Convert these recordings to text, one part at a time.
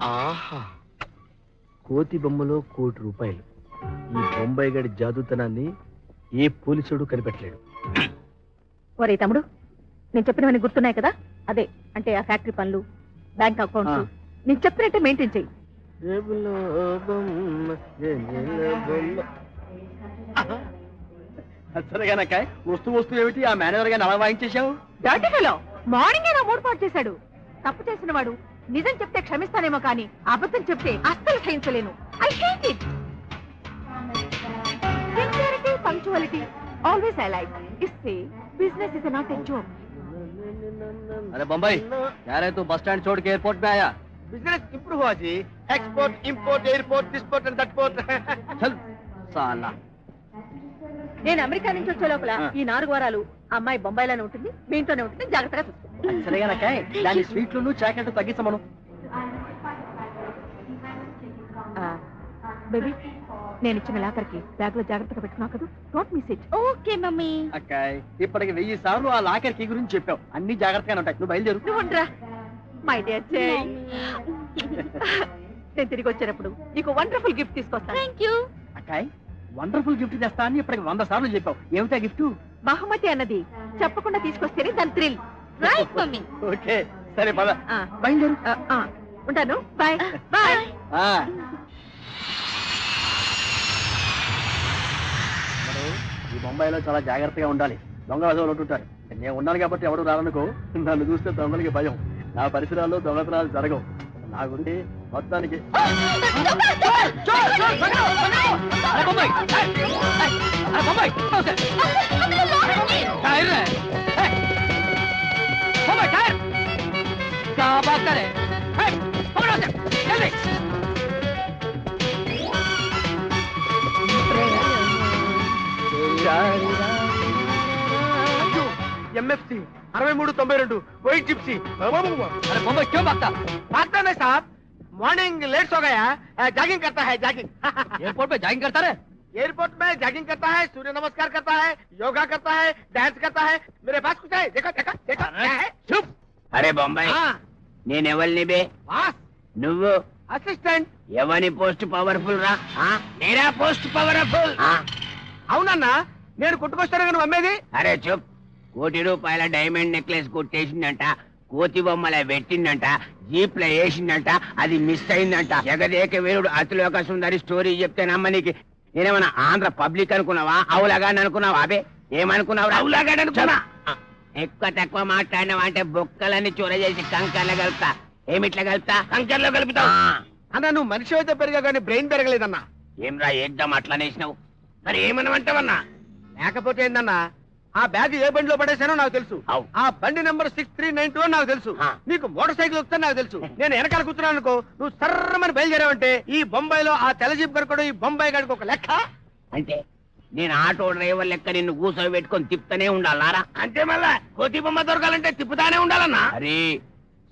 ఆహా, కోతి బొమ్మలో ₹1,00,00,000. ఈ బొంబాయి గడి జాదుతనాన్ని ఏ పోలీసుడు కనిపెట్టలేడు. ఒరే తమ్ముడు, నేను చెప్పినవన్నీ గుర్తున్నాయి కదా? అదే అంటే ఆ ఫ్యాక్టరీ పనులు, బ్యాంక్ అకౌంట్స్ నేను చెప్పినట్టే మెయింటైన్ చెయ్యి. సరేగానక్క, వస్తూ వస్తూ ఏమిటి ఆ మేనేజర్ గారిని అలా వాయించేశావు? డర్టీ ఫెలో మార్నింగ్ నా మూడ్ పాటు చేశాడు. తప్పు చేసిన వాడు నిజం చెప్తే క్షమిస్తానేమో కానీ అబద్ధం చెప్తే అస్సలు సహించలేను. I hate it. Sincerity, punctuality always I like. It's a business is not a job. अरे बम्बई, क्या रे तू बस स्टैंड छोड़ के एयरपोर्ट में आया? बिजनेस इंप्रूव हुआ जी. Export, import, airport, this port and that port. चल साला. నేను అమెరికా నుంచి వచ్చే లోపల ఈ 4 వారాలు అమ్మాయి బొంబాయిలోనే ఉంటుంది, మీ ఇంట్లోనే ఉంటుంది. జాగ్రత్తగా చూసుకో. సరేగానక్క, దాని స్వీట్లను చాక్లెట్ తగ్గించమను. బేబీ, నేను ఇచ్చిన లాకర్కి బ్యాగ్ లో జాగ్రత్తగా పెట్టుకున్నావు కదా? Don't miss it. Okay mummy. అక్క, ఇప్పటికి 1000 సార్లు ఆ లాకర్ కీ గురించి చెప్పావు. అన్ని జాగ్రత్తగానే ఉంటాయి. నువ్వు బయలుదేరు. నువ్వు ఉండరా మై డియర్ చెయ్. నేను తిరిగి వచ్చేటప్పుడు నీకు వండర్ఫుల్ గిఫ్ట్ తీసుకొస్తాను. థాంక్యూ. అక్కాయ్, వండర్ఫుల్ గిఫ్ట్ తెస్తా అని ఇప్పటికి 100 సార్లు చెప్పావు. ఏమిటా గిఫ్ట్? బహుమతి అన్నది చెప్పకుండా తీసుకొస్తేనే దాని థ్రిల్. Right mummy. ఓకే, సరే పద. బయలుదేరు. ఉంటాను. Bye bye. ఈ బొంబాయిలో చాలా జాగ్రత్తగా ఉండాలి. దొంగ వదలు ఉంటుంటారు. నేను ఉన్నాను కాబట్టి ఎవడు రాలనుకో. నన్ను చూస్తే దొంగలకి భయం. నా పరిసరాల్లో దొంగతనాలు జరగవు. నా గురించి మొత్తానికి MFC 6392 वही जिप्सी. अरे बम्बई क्यों भागता? भागता नहीं साहब, मॉर्निंग लेट हो गया. जॉगिंग करता है, जॉगिंग. एयरपोर्ट पे जॉगिंग करता रहे? एयरपोर्ट में जॉगिंग करता है, सूर्य नमस्कार करता है, योगा करता है, डांस करता है. मेरे पास कुछ है, देखो देखो देखो क्या है. चुप. अरे बॉम्बई, నేనెవల్ని బే? బాస్, నువ్వు అసిస్టెంట్. ఎవని పోస్ట్ పవర్ఫుల్ రా? నేరా పోస్ట్ పవర్ఫుల్. అవునన్నా, నేను కొట్టుకొస్తాను నువ్వు అమ్మేది. అరే చూప్. ₹1,00,00,000 డైమండ్ నెక్లెస్ కొట్టేసిందంట, కోతి బొమ్మల పెట్టిందంట, జీప్ లో వేసిందంట, అది మిస్ అయిందంట. జగదేక వీరుడు అతిలోక సుందరి స్టోరీ చెప్తే నమ్మనికి నేనేమన్నా ఆంధ్ర పబ్లిక్ అనుకున్నావా? అవులాగాని అనుకున్నావా? అబే ఏమనుకున్నావు? అవులాగాని అనుకున్నా. ఎక్కువ తక్కువ మాట్లాడినావా అంటే బొక్కలన్నీ చొర చేసి కంకర్లో కలుపుతా. ఏమిట్లా కలుపుతా? కంకర్లో కలుపుతా. అన్నా, నువ్వు మనిషి అయితే పెరిగా కానీ బ్రెయిన్ పెరగలేదన్నా. ఏమ్రా ఏకదం అట్లనేసినావు? మరి ఏమనమంటావన్నా? లేకపోతే ఏందన్నా, ఆ బ్యాగ్ ఏ బండిలో పడేసానో నాకు తెలుసు. ఆ బండి నెంబర్ 6392 అని నాకు తెలుసు. నీకు మోటార్ సైకిల్ వస్తే నాకు తెలుసు. నేను వెనకాల కూర్చున్నాను అనుకో, నువ్వు సర్రమని బయలుదేరావంటే ఈ బొంబాయిలో ఆ తెల్ల జీప్ కనుకోవడం ఈ బొంబాయి గడికి ఒక లెక్క. అంటే నేను ఆటో డ్రైవర్ లెక్క నిన్ను కూర్చొని పెట్టుకొని తిప్పుతూనే ఉండాలారా? అంటే మళ్ళా కోతి బొమ్మ దొరకాలంటే తిప్పుతానే ఉండాలన్నా. అరే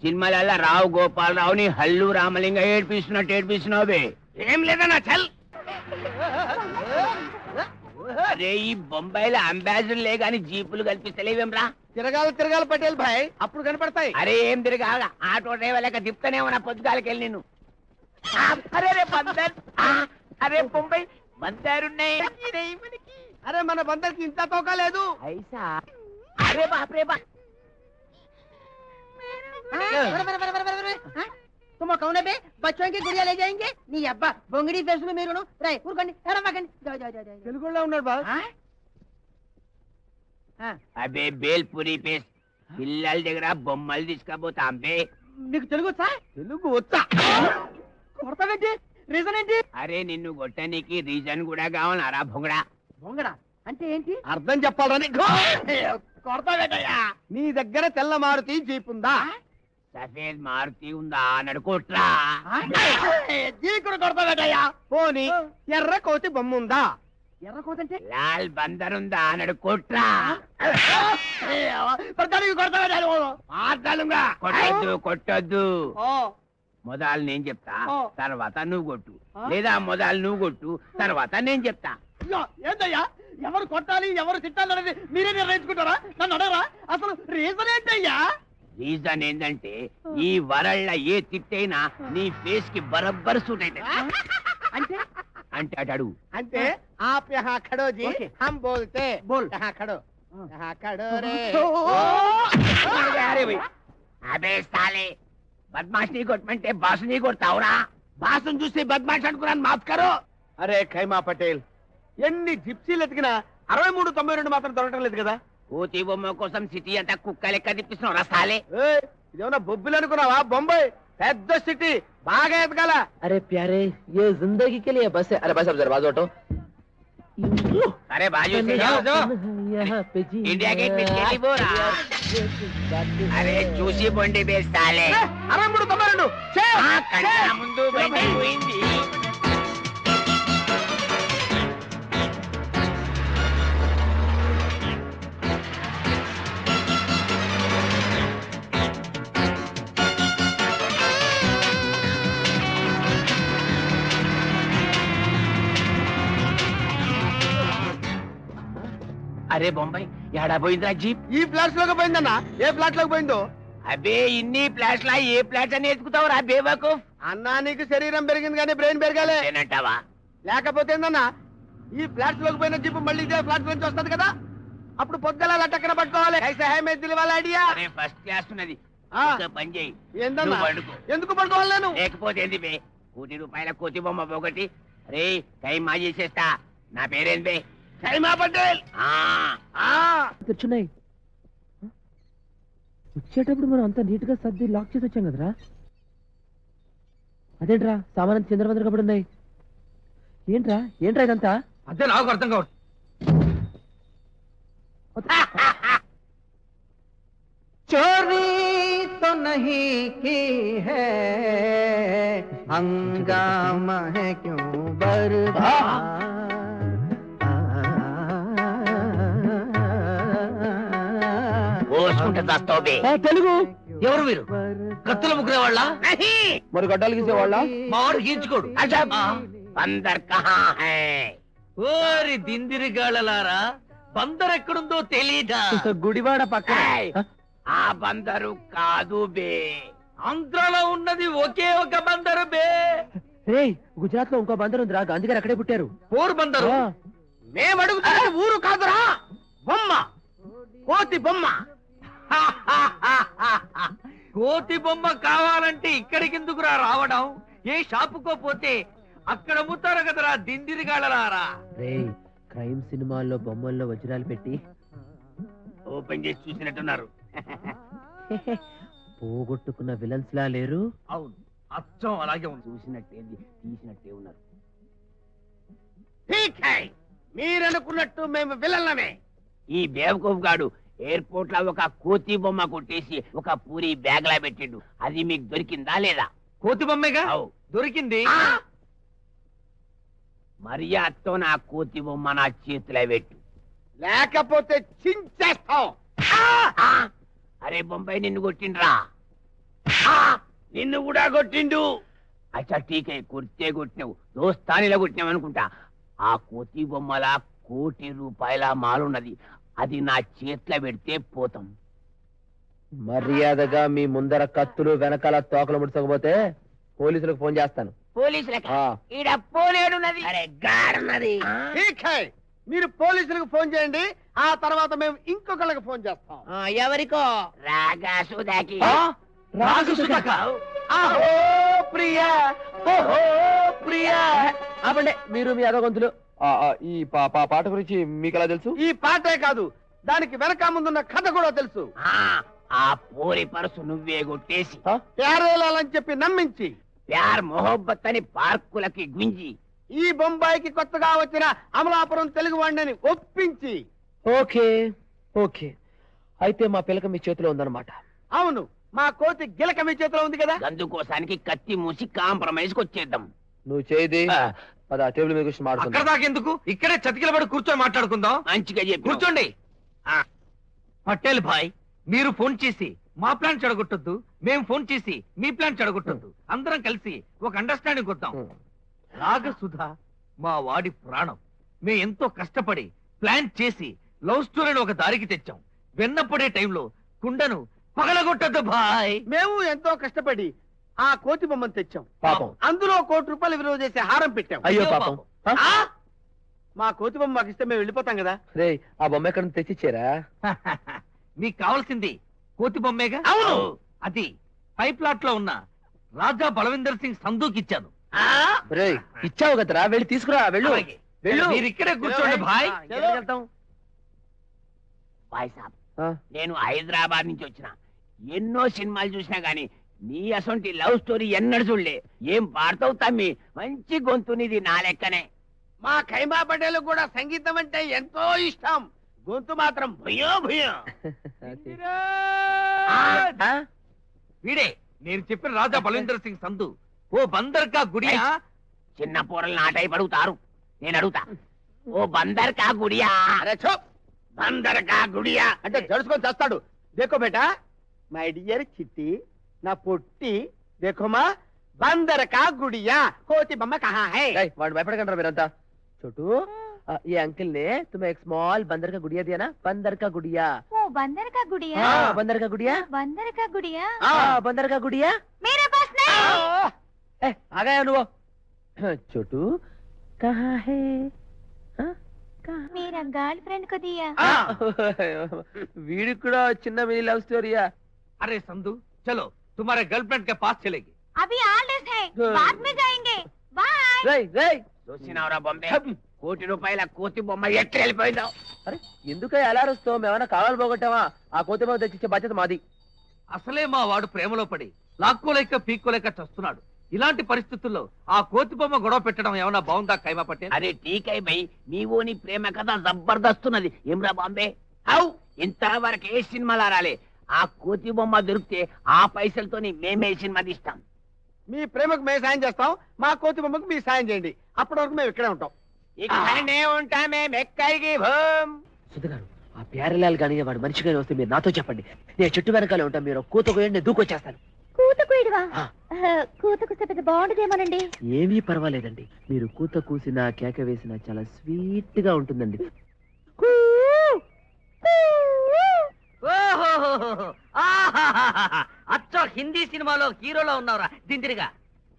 సినిమాలలో రావు గోపాలరావుని హల్లు రామలింగ ఏడ్పిస్తున్నట్టు ఏడ్పిస్తున్నావే. ఏం లేదన్నా, చల్. అరే ఈ బొంబాయిలో అంబాసిడర్లే గాని జీపులు కల్పిస్తలేవేమ్రా? తిరగాల తిరగాల పటేల్ భాయ్, అప్పుడు కనపడతాయి. అరే ఏం తిరగాల, ఆటో డ్రైవర్ లెక్క తిప్పుతానే ఉన్నా పొద్దుగాలకి వెళ్ళి నిన్ను. అరే రే బందర్. అరే బొంబాయి బందారున్నాయి. అరే మన బందర్కి ఇంత తోక లేదు. ఐసా. అరే బాప్ రే బా. तुम कौन है बे? बच्चों की गुड़िया ले जाएंगे? नी अब्बा बोंगड़ी फेस में मेरे राय उरकंడి ఎడమకండి. जाओ जाओ जाओ. తెలుగులో ఉన్నాడు బాస్. అబే బేల్పూరి పేస్ పిల్లల దగ్గర బొమ్మలు తీసుకపోతాం బే. నీకు తెలుగు వచ్చా? తెలుగు వచ్చా? కొడతావేంటి? రీజన్ ఏంటి? అరే నిన్ను కొట్టడానికి రీజన్ కూడా కావాలరా భొంగడా? బొంగడా అంటే ఏంటి? అర్థం చెప్పాలని కొడతావేటయ్యా. నీ దగ్గర తెల్ల మారుతి జీప్ ఉందా? సఫేద్ మారుతి ఉందా నడుకోట్రా. జీకుడు కొడతావేటయ్యా. పోనీ ఎర్ర కోతి బొమ్మ ఉందా? ఎర్ర కోతంటే లాల్ బందర్ ఉందా నడుకోట్రా. కొట్టొద్దు కొట్టొద్దు. మొదలు నేను చెప్తా, తర్వాత నువ్వు కొట్టు. లేదా మొదలు నువ్వు కొట్టు, తర్వాత నేను చెప్తా. ఏంటయ్యా, ఎవరు కొట్టాలి ఎవరు తిట్టాలి అనేది మీరే నిర్ణయించుకుంటారా? నన్ను అడగరా? అసలు రీజన్ ఏంటయ్యా? రీజన్ ఏంటంటే ఈ వరల్డ్ ఏ తిట్టైనా నీ ఫేస్ కి బరబ్బర్ సూట్ అయితే అంటే అంటే అటు అడుగు అంటే आप यहाँ खड़ो जी Okay. हम बोलते बोल. यहाँ खड़ो यहाँ खड़ो रे అరే భయ్, అబే సాలే బద్మాష్ నీ కొట్టమంటే బాసు నీ కొడతావురా బాసుని చూసి బద్మాష్ అనుకున్నాను మాఫ్ కరో. అరే ఖైమా పటేల్ ఎన్ని జిప్సీలు ఎతికినా 6392 మాత్రం దొరకడం లేదు కదా. కోతి బొమ్మ కోసం సిటీ అంతా కుక్క లెక్క తిప్పిస్తున్నావు రా సాలే. ఏయ్, ఇదేమన్నా బొబ్బిలు అనుకున్నావా? బొంబాయి పెద్ద సిటీ, బాగా ఎదగాల. अरे प्यारे ये जिंदगी के लिए बस है। अरे बस अब जरा बाजू हटो। అరే బాజు సే జాओ जो यहाँ पे जी इंडिया गेट पे चली बोरा. అరే చూసి బొండి బే సాలే. 6392 ఆ కళ్ళ ముందు బయట పోయింది. అరే బొంబాయి ఎడా పోయిందిరా జీప్? ఈ ఫ్లాట్స్ లోకి పోయిందన్నా. ఏ ఫ్లాట్ లోకి పోయిందో? అబే ఇన్ని ఫ్లాట్స్ లా ఏ ఫ్లాట్స్ అని ఎత్తుకుతావురా బేవకూఫ్? అన్నా నీకు శరీరం పెరిగింది కానీ బ్రెయిన్ పెరగాలే. ఏనంటావా? లేకపోతే ఏందన్నా, ఈ ఫ్లాట్స్ లోకి పోయిన జీప్ మళ్ళీ ఇదే ఫ్లాట్ నుంచి వస్తది కదా, అప్పుడు పొద్దుల లటక్కన పట్టుకోవాలి. ఐసా హై మే దిల్ వాలా ఐడియా. అరే ఫస్ట్ క్లాస్ ఉన్నది. ఆ. ఒక పని చేయి, ఏందన్నా? నువ్వు పడుకో. ఎందుకు పడుకోవాలి నేను? లేకపోతే ఏంది బే, ₹1,00,00,000 కోతి బొమ్మ ఒకటి. రే టైం మా చేసేస్తా. నా పేరేంది బే? ఖైమా పటేల్. తెచ్చున్నాయి. వచ్చేటప్పుడు మనం అంతా నీట్ గా సర్ది లాక్ చేసి వచ్చాం కదరా. అదేంట్రా సామాన్ చంద్రవందర కబడి ఉన్నాయి. ఏంట్రా ఏంట్రా ఇదంతా? అదే నాకు అర్థం కావట్లేదు. चोरी तो नहीं की है हंगामा है क्यों కోసుకుంటే చస్తావు బే. తెలుగు ఎవరు మీరు? కత్తుల ముగ్గురే వాళ్ళ? నహీ. మరి గడ్డలు గీసేవాళ్ళ? మా వాడు గీంచుకోడు. అజబ్. బందర్ కహా హై? ఓరి దిందిరిగాళ్ళలారా, బందర్ ఎక్కడుందో తెలీదా? గుడివాడ పక్కన. ఏయ్, ఆ బందరు కాదు బే. ఆంధ్రాలో ఉన్నది ఒకే ఒక బందరు బే. రేయ్ గుజరాత్ లో ఇంకో బందరు ఉందిరా, గాంధీ గారు అక్కడే పుట్టారు. పోరు బందరు. ఆ. మేము అడుగుతున్నది ఊరు కాదురా, బొమ్మ, కోతి బొమ్మ. కోతి బొమ్మ కావాలంటే ఇక్కడికి ఎందుకురా రావడం? ఏ షాపుకో పోతే అక్కడ అమ్ముతారు కదరా దిందిరిగాళ్ళలారా. రేయ్ క్రైమ్ సినిమాల్లో బొమ్మల్లో వజ్రాలు పెట్టి ఓపెన్ చేసి చూసినట్టున్నారు. పోగొట్టుకున్న విలన్స్ లా లేరు. అవును, అచ్చం అలాగే ఉంది. చూసినట్టేంది, తీసినట్టే ఉన్నారు. ఠీక్ హై, మీరనుకున్నట్టు మేము విలన్లమే. ఈ బేవకూఫ్ గాడు ఎయిర్పోర్ట్ లో ఒక కోతి బొమ్మ కొట్టేసి ఒక పూరి బ్యాగ్ లా పెట్టిండు. అది మీకు దొరికిందా లేదా? కోతి బొమ్మేగా అవు. దొరికింది. మర్యాదతో నా కోతి బొమ్మ నా చేతిలో పెట్టు, లేకపోతే చించేస్తాం. ఆ! అరే బొంబాయి నిన్ను కొట్టిండ్రా. ఆ! నిన్ను కూడా కొట్టిండు. అచ్చా టీకే, కొడితే కొట్టినావు, దోస్తానిలా కొట్టినావు అనుకుంటా. ఆ కోతి బొమ్మల ₹1,00,00,000 మాలున్నది. అది నా చేతిలో పెడితే పోతాం. మర్యాదగా మీ ముందర కత్తులు వెనకాల తోకలు ముడుచకపోతే పోలీసులకు ఫోన్ చేస్తాను. పోలీసులకి ఆ. ఈడ పోలేడున్నది. అరే గాడున్నది. ఠీక్ హై, మీరు పోలీసులకు ఫోన్ చేయండి, ఆ తర్వాత మేము ఇంకొకళ్ళకి ఫోన్ చేస్తాం. ఎవరికో? రాగా సుధాకి. అహో ప్రియా, ఓహో ప్రియా. ఆపండి మీరు మీ అదగొంతులు. ఈ పాట గురించి మీకు ఎలా తెలుసు? ఈ పాటే కాదు, దానికి వెనక ముందున్న కథ కూడా తెలుసు. ఆ పోరి పరుసు నువ్వే కొట్టేసి ప్యారేలాలని చెప్పి నమ్మించి ప్యార్ మొహబ్బత్ అని పార్కులకి గుంజి ఈ బొంబాయికి కొత్తగా వచ్చిన అమలాపురం తెలుగు వాడిని ఒప్పించి. ఓకే ఓకే, అయితే మా పిల్లక మీ చేతిలో ఉందన్నమాట. అవును, మా కోతి గిలక మీ చేతిలో ఉంది కదా. గందుకోసానికి కత్తి మూసి కాంప్రమైజ్ కొచ్చేద్దాం. నువ్వు చేయి పద, టేబుల్ మీద కూర్చొని మాట్లాడుకుందాం. దాకెందుకు, ఇక్కడే చతికిలబడి కూర్చొని మాట్లాడుకుందాం. మంచిగా చెప్పు. కూర్చోండి. పటేల్ భాయ్, మీరు ఫోన్ చేసి మా ప్లాన్ చెడగొట్టొద్దు, మేము ఫోన్ చేసి మీ ప్లాన్ చెడగొట్టొద్దు. అందరం కలిసి ఒక అండర్స్టాండింగ్ వద్దాం. రాగసుధా మా వాడి ప్రాణం. మేము ఎంతో కష్టపడి ప్లాన్ చేసి లవ్ స్టోరీని ఒక దారికి తెచ్చాం. వెన్నపడే టైంలో కుండను పగలగొట్టద్దు భాయ్. మేము ఎంతో కష్టపడి ఆ కోతి బొమ్మను తెచ్చాం. పాపం. అందులో ₹1 విలువ చేసే హారం పెట్టాం. అయ్యో పాపం. ఆ? మా కోతి బొమ్మ మాకు ఇస్తే మేము వెళ్ళిపోతాం కదా. రే ఆ బొమ్మ ఎక్కడ నుంచి తెచ్చిచ్చారా? నీకు కావాల్సింది కోతి బొమ్మేగా? అవును. అది పై ప్లాట్ లో ఉన్న రాజా బలవిందర్ సింగ్ సందూకి ఇచ్చాను. రే ఇచ్చావు కదరా, వెళ్ళి తీసుకురా. వెళ్ళు అలాగే. వెళ్ళు. మీరు ఇక్కడే కూర్చోండి భాయ్. ఎక్కడికి వెళ్తాం? బాయ్ సాబ్, ఆ, నేను హైదరాబాద్ నుంచి వచ్చిన. ఎన్నో సినిమాలు చూసినా గానీ నీ అసొంటి లవ్ స్టోరీ ఎన్నడు చూడలే. ఏం పాడతావు తమ్మి, మంచి గొంతునిది నా లెక్కనే. మా ఖైమా పటేల్ కూడా సంగీతం అంటే ఎంతో ఇష్టం. గొంతు మాత్రం భయో భయో. ఆ? వీడే నేను చెప్పిన రాజా బలవిందర్ సింగ్ సంధు. ఓ బందర్కా గుడియా. చిన్న పోరలు నాటై పడుగుతారు, నేను అడుగుతా. ఓ బందర్కా గుడియా, అరే చో, బందర్కా గుడియా అంటే జడుచుకొని చేస్తాడు. దేకో బేటా, మై డియర్ చిట్టి, నా పొట్టి, దేఖోమా, బందర్ కా గుడియా కోతి బొమ్మ కహా హై. రేయ్, వాడు భయపడకండి మీరంతా. छोटू ये अंकल ने तुम्हें एक स्मॉल बंदर का गुड़िया दिया ना, बंदर का गुड़िया। ఓ బందర్ కా గుడియా, हाँ, बंदर का गुड़िया। బందర్ కా గుడియా हाँ, बंदर का गुड़िया। मेरे पास नहीं। ए, आ गया वो। छोटू कहाँ है? हाँ? कहाँ? मेरा गर्लफ्रेंड को दिया। వీడికి కూడా చిన్న మినీ లవ్ స్టోరీయా? अरे संधु, चलो तुम्हारे गर्लफ्रेंड के पास चलेगी. अभी हॉलिडेज है, बाद में जाएंगे। बाय। రేయ్ రేయ్, చూసినావురా బొమ్మే, ₹1 కోతి బొమ్మ ఎక్కడ వెళ్ళిపోయిందో. అరే ఎందుకు అలా అరుస్తావు? మేమన్నా కావాలి పోగొట్టావా? ఆ కోతి బొమ్మ తెచ్చిచ్చే బాధ్యత మాది. అసలే మా వాడు ప్రేమలో పడి లాక్కోలేక పీక్కోలేక చస్తున్నాడు. ఇలాంటి పరిస్థితుల్లో ఆ కోతి బొమ్మ గొడవ పెట్టడం ఏమన్నా బాగుందా ఖైమా పటేల్? అరే టీకై బై, నీవోని ప్రేమ కథ జబర్దస్తున్నది. ఏమ్రా బాంబే, అవు ఇంతవరకు ఏ సినిమాలు రాలే. ఆ కోతి బొమ్మ దొరికితే ఆ పైసలతోని మేమే సినిమా తీస్తాం. మీ ప్రేమకు మేము సాయం చేస్తాం, మా కోతి బొమ్మకు మీరు సాయం చేయండి. అప్పటి వరకు మేము ఇక్కడే ఉంటాం. ఇక్కడనే ఉంటామే మెక్కడికి భూమ్. సుధగారు, ఆ ప్యారలాల్ గాని వాడు మనిషిగానే వస్తే మీరు నాతో చెప్పండి. నేను చెట్టు వెనకాలే ఉంటాను, మీరు కూత కోయండి, నేను దూకొచ్చేస్తాను. కూత కూయడవా? ఆ. కూత కూస్తే పెద్ద బాగుండదేమోనండి. ఏమీ పర్వాలేదండి, మీరు కూత కూసినా కేక వేసినా చాలా స్వీట్ గా ఉంటుందండి. అచ్చో హిందీ సినిమాలో హీరోలో ఉన్నావురా దిందిరిగా.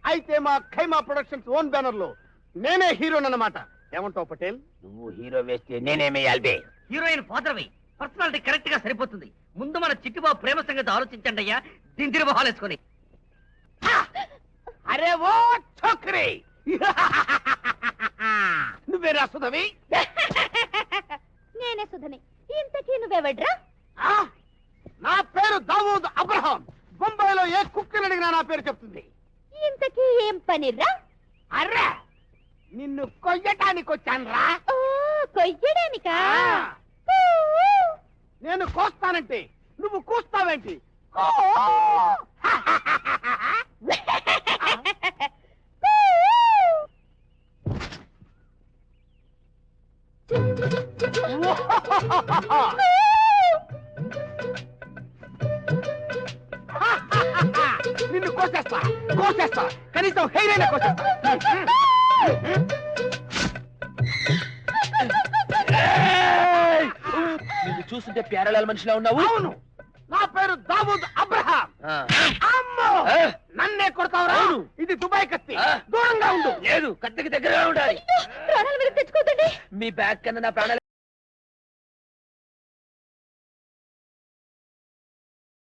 అయితే మా ఖైమా ప్రొడక్షన్స్ ఓన్ బ్యానర్ లో నేనే హీరోన్ అన్నమాట. ఏమంటావు పటేల్? నువ్వు హీరో వేస్తే నేనేమేయాలి బే? హీరోయిన్ ఫాదర్ వై, పర్సనాలిటీ కరెక్ట్ గా సరిపోతుంది. ముందు మన చిట్టిబాబు ప్రేమ సంగతి ఆలోచించండి అయ్యా, దిందిరి మొహాలేసుకొని. అరే ఓ ఛోకరీ, నువ్వేరా సుధవి? నేనే సుధని. ఇంతకీ నువ్వెవడ్రా? ఆ? నా పేరు దావూద్ అబ్రహాం. బొంబాయిలో ఏ కుక్కని అడిగినా నా పేరు చెప్తుంది. ఇంతకీ ఏం పనిరా? అర్రే, నిన్ను కొయ్యటానికి వచ్చానురా. ఓ, కొయ్యడానికా? నేను కోస్తానంటే నువ్వు కూస్తావేంటి? కో! నిన్ను కోసేస్తా, కోసేస్తా, కనీసం హెయిర్ అయినా కోసేస్తా. నిన్ను చూస్తుంటే ప్యారలాల్ మనిషిలా ఉన్నావు. అవును, నా పేరు దావూద్ అబ్రహాం. ఆ. అమ్మో, ఆ. నన్నే కొడతావురా? అవును. ఇది దుబాయ్ కత్తి, ఆ. దూరంగా ఉండు. లేదు, కత్తికి దగ్గరగా ఉండాలి. ప్రాణాల మీద తెచ్చుకోదండి. మీ బ్యాగ్ కన్నా నా ప్రాణాలు